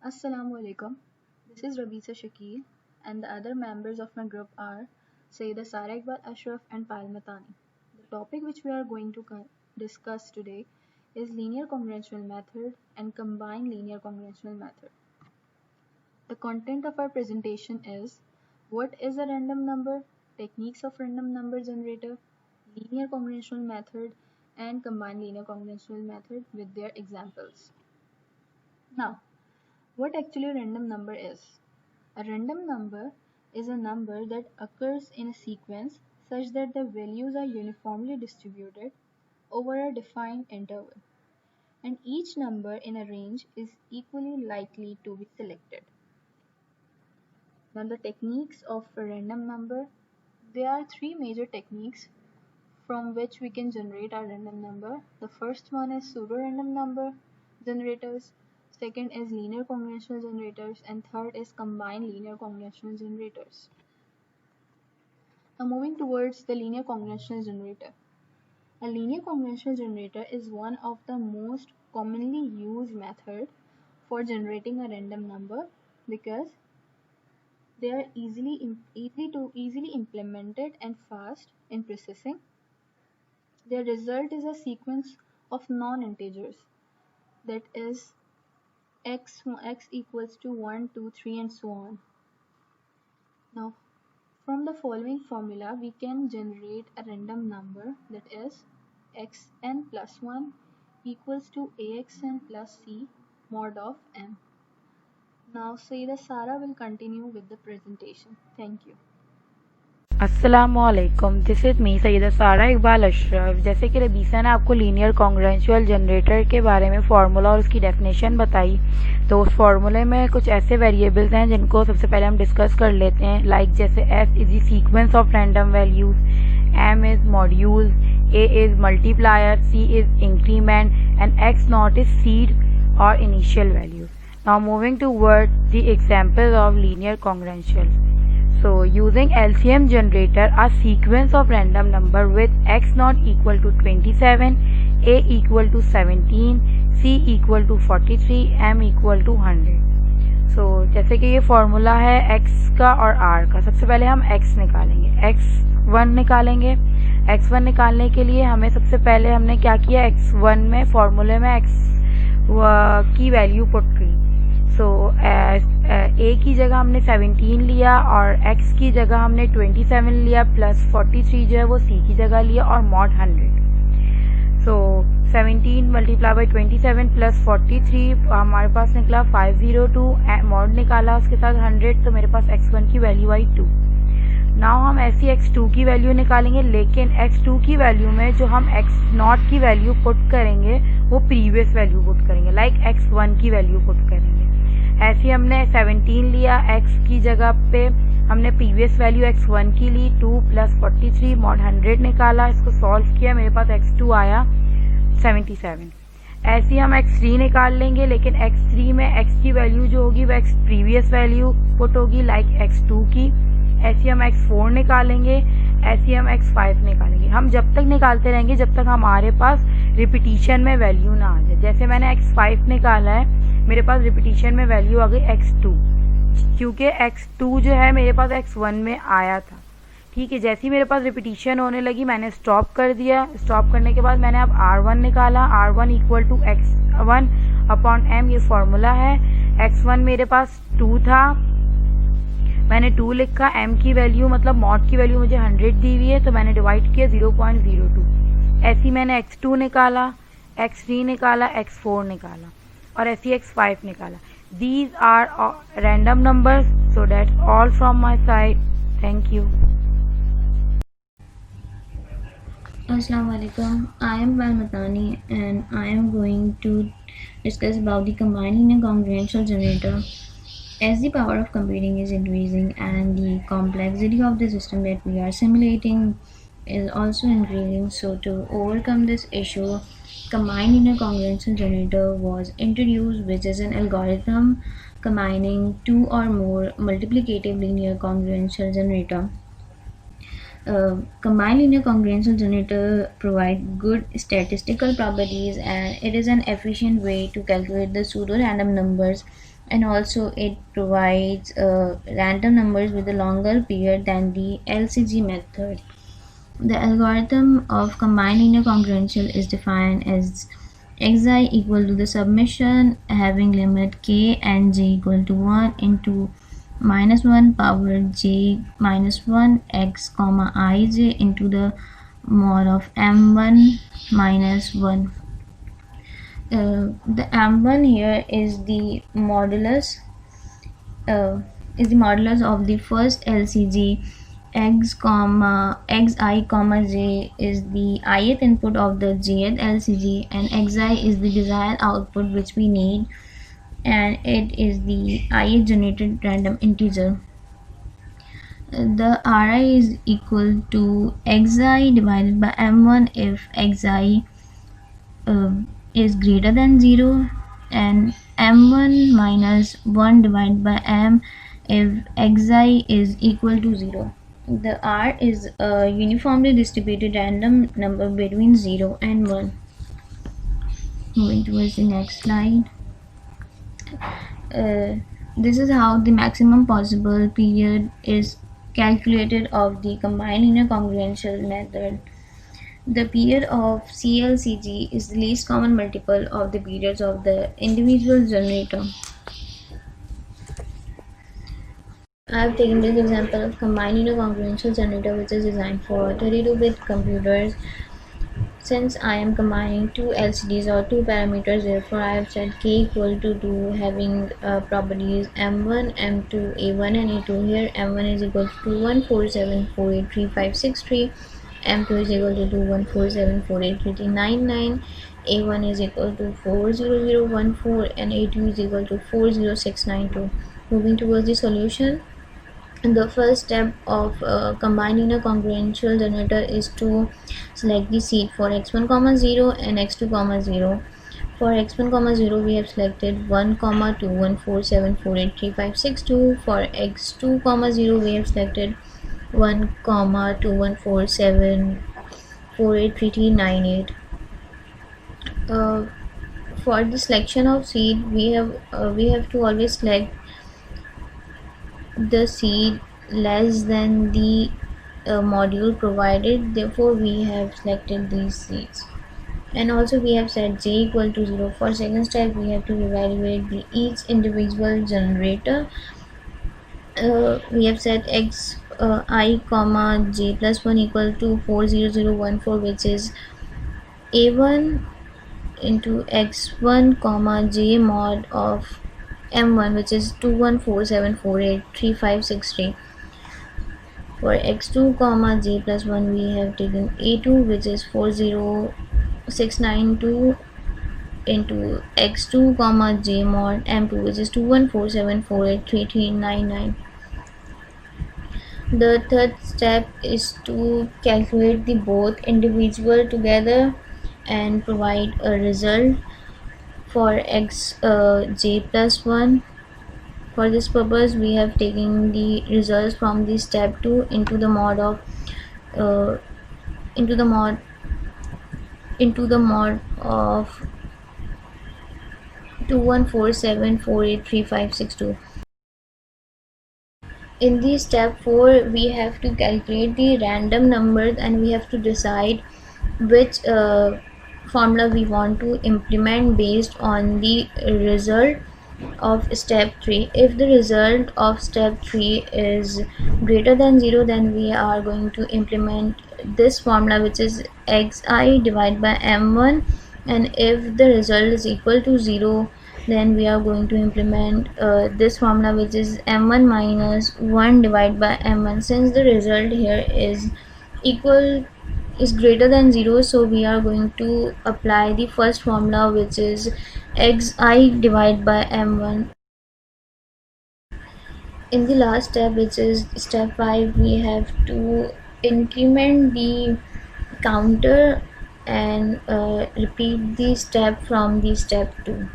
Assalamu alaikum. This is Rabisa Shakil, and the other members of my group are Sayyida Sara Iqbal Ashraf and Payal Matani. The topic which we are going to discuss today is linear congruential method and combined linear congruential method. The content of our presentation is what is a random number, techniques of random number generator, linear congruential method, and combined linear congruential method with their examples. Now, what actually a random number is? A random number is a number that occurs in a sequence such that the values are uniformly distributed over a defined interval, and each number in a range is equally likely to be selected. Now, the techniques of a random number, there are three major techniques from which we can generate our random number. The first one is pseudo-random number generators, second is linear congruential generators, and third is combined linear congruential generators. Now moving towards the linear congruential generator. A linear congruential generator is one of the most commonly used method for generating a random number because they are easily implemented and fast in processing. Their result is a sequence of non-integers, that is x equals to 1, 2, 3, and so on. Now, from the following formula, we can generate a random number, that is xn plus 1 equals to axn plus c mod of m. Now, Sayyida Sara will continue with the presentation. Thank you. अस्सलामुअलैकुम, this is me Syeda सारा इकबाल अशरफ। जैसे कि रबीसा ने आपको linear कॉन्ग्रेंचुअल generator के बारे में formula और उसकी डेफिनेशन बताई, तो उस फार्मूले में कुछ ऐसे वेरिएबल्स हैं जिनको सबसे पहले हम डिस्कस कर लेते हैं। लाइक जैसे S is the sequence of random values, M is modulus, A is multiplier, C is increment and X naught is seed or initial values. Now moving toward the examples of linear congruential. So using LCM generator, a sequence of random number with x not equal to 27, a equal to 17, c equal to 43, m equal to 100. So जैसे कि ये formula है x का और r का। सबसे पहले हम x निकालेंगे, x1 निकालेंगे। x1 निकालने के लिए हमें सबसे पहले हमने क्या किया, x1 में फॉर्मूले में x की वैल्यू पुट की। सो ए की जगह हमने 17 लिया और x की जगह हमने 27 लिया, प्लस 43 जो है वो c की जगह लिया और mod 100। So 17 multiply by 27 plus 43 हमारे पास निकला 502, मॉड निकाला उसके साथ 100, तो मेरे पास x1 की वैल्यू आई 2। नाउ हम ऐसी x2 की वैल्यू निकालेंगे, लेकिन x2 की वैल्यू में जो हम x0 की वैल्यू पुट करेंगे वो प्रीवियस वैल्यू पुट करेंगे, लाइक x1 की वैल्यू पुट करेंगे। ऐसे हमने 17 लिया, x की जगह पे हमने प्रीवियस वैल्यू x1 की ली, 2 प्लस 43 मॉड 100 निकाला, इसको सॉल्व किया, मेरे पास x2 आया 77। ऐसे हम x3 निकाल लेंगे, लेकिन x3 में x की वैल्यू जो होगी वो x प्रीवियस वैल्यू पुट होगी, लाइक x2 की। ऐसे हम x4 निकालेंगे, ऐसे हम x5 निकालेंगे। हम जब तक निकालते रहेंगे जब तक हमारे पास रिपीटिशन में वैल्यू ना आ जाए। जैसे मैंने x5 निकाला है, मेरे पास रिपीटिशन में वैल्यू आ गई x2, क्योंकि x2 जो है मेरे पास x1 में आया था। ठीक है, जैसे ही मेरे पास रिपीटिशन होने लगी मैंने स्टॉप कर दिया। स्टॉप करने के बाद मैंने अब r1 निकाला, r1 equal to x1 upon m, ये फॉर्मूला है। x1 मेरे पास 2 था, मैंने 2 लिखा, m की वैल्यू मतलब मॉड की वैल्यू मुझे 100 दी हुई है, तो मैंने डिवाइड किया 0.02। ऐसी मैंने x2 निकाला, x3 निकाला, x4 निकाला और ऐसी x5 निकाला। These are random numbers, so that's all from my side. Thank you. Assalamu alaikum. I am Payal Matani and I am going to discuss about the combined linear congruential generator. As the power of computing is increasing and the complexity of the system that we are simulating is also increasing, so to overcome this issue, combined linear congruential generator was introduced, which is an algorithm combining two or more multiplicative linear congruential generator. Combined linear congruential generator provide good statistical properties, and it is an efficient way to calculate the pseudo random numbers and also it provides random numbers with a longer period than the LCG method. The algorithm of combined linear congruential is defined as xi equal to the summation having limit k and j equal to 1 into minus 1 power j minus 1 x comma ij into the mod of m1 minus 1. The m1 here is the modulus of the first LCG. X xi comma j is the ith input of the jth LCG, and xi is the desired output which we need, and it is the ith generated random integer. The Ri is equal to xi divided by m1 if xi is greater than 0, and m1 minus 1 divided by m if xi is equal to 0. The R is a uniformly distributed random number between 0 and 1. Moving towards the next slide. This is how the maximum possible period is calculated of the combined linear congruential method. The period of CLCG is the least common multiple of the periods of the individual generator. I have taken this example of combined linear congruential generator which is designed for 32-bit computers. Since I am combining two LCDs or two parameters, therefore I have set k equal to 2 having properties m1, m2, a1 and a2. Here m1 is equal to 2147483563, m2 is equal to 2147483399, a1 is equal to 40014 and a2 is equal to 40692. Moving towards the solution. The first step of combining a congruential generator is to select the seed for x1 comma 0 and x2 comma 0. For x1 comma 0 we have selected 1 comma 2147483562. For x2 comma 0 we have selected 1 comma 2147483398. For the selection of seed we have to always select the seed less than the module provided, therefore we have selected these seeds. And also we have set j equal to 0. For second step we have to evaluate each individual generator. We have set I comma j plus 1 equal to 40014, which is a1 into x1 comma j mod of m1, which is 2147483563. For x2 comma j plus 1 we have taken a2, which is 40692 into x2 comma j mod m2, which is 2147483399. The third step is to calculate the both individual together and provide a result for j plus 1. For this purpose we have taken the results from the step 2 into the mod of 2147483562. In the step 4 we have to calculate the random numbers and we have to decide which formula we want to implement based on the result of step 3. If the result of step 3 is greater than 0, then we are going to implement this formula, which is xi divided by m1, and if the result is equal to 0, then we are going to implement this formula, which is m1 minus 1 divided by m1. Since the result here is greater than 0, so we are going to apply the first formula, which is xi divided by m1. In the last step, which is step 5, we have to increment the counter and repeat the step from the step 2.